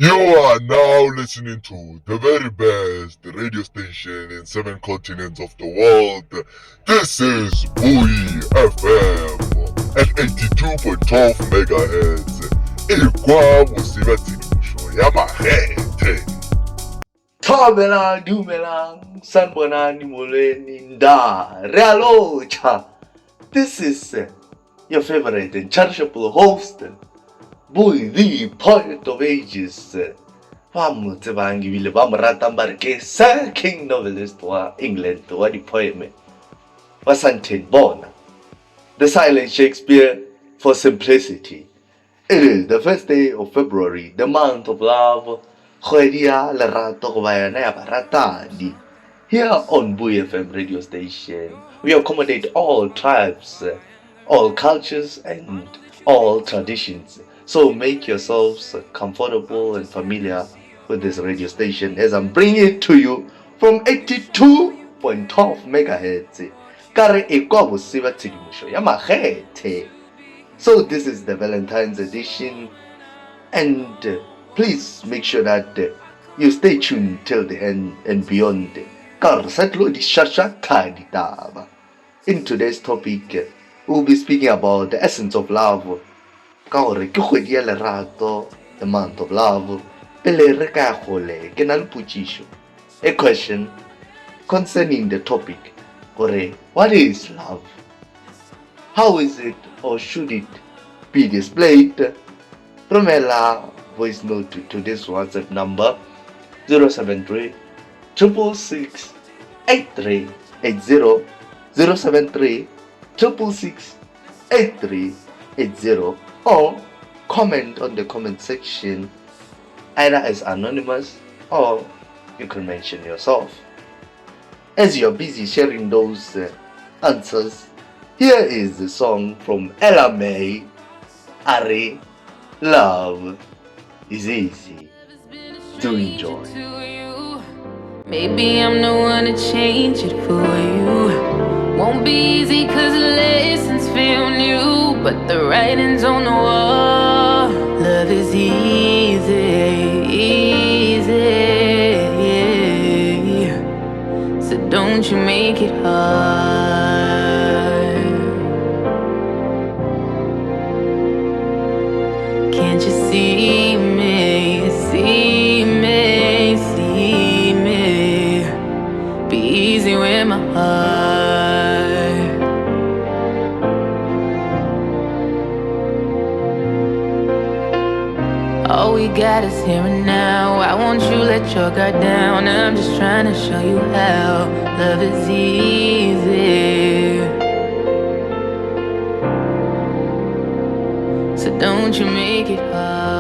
You are now listening to the very best radio station in 7 continents of the world. This is Bui FM at 82.12 megahertz. Ikwa musiba tsidimusho ya mahete. Thobelang, dumelang, sanbonani molweni, nda, realocha. This is your favorite and cherishable host, Boy, the poet of ages. Ba mo tsebang ebile ba mo ratang ba re ke Sir King Novelist wa England wa di-poem wa Sandton Bona, the silent Shakespeare for simplicity. It is the first day of February, the month of love. Kgwedi ya lerato go ba yona ya baratani. Here on Bui FM radio station, we accommodate all tribes, all cultures, and all traditions. So make yourselves comfortable and familiar with this radio station as I'm bringing it to you from 82.12 megahertz. Kare ekwa bosiba tshedimušo ya makgethe. So this is the Valentine's edition, and please make sure that you stay tuned till the end and beyond. In today's topic, we'll be speaking about the essence of love. The month of love. A question concerning the topic. What is love? How is it or should it be displayed? Romela voice note to this WhatsApp number 073 666 8380 073 666 8380, or comment on the comment section either as anonymous or you can mention yourself. As you're busy sharing those answers, here is the song from Ella May, Ari. Love is easy to enjoy. Maybe I'm the one to change it for you. Won't be easy cause the lessons feel new, but the writing's on the wall. Love is easy, easy. So don't you make it hard. Can't you see me, see me, see me? Be easy with my heart. All we got is here and now. Why won't you let your guard down? I'm just trying to show you how love is easy. So don't you make it hard.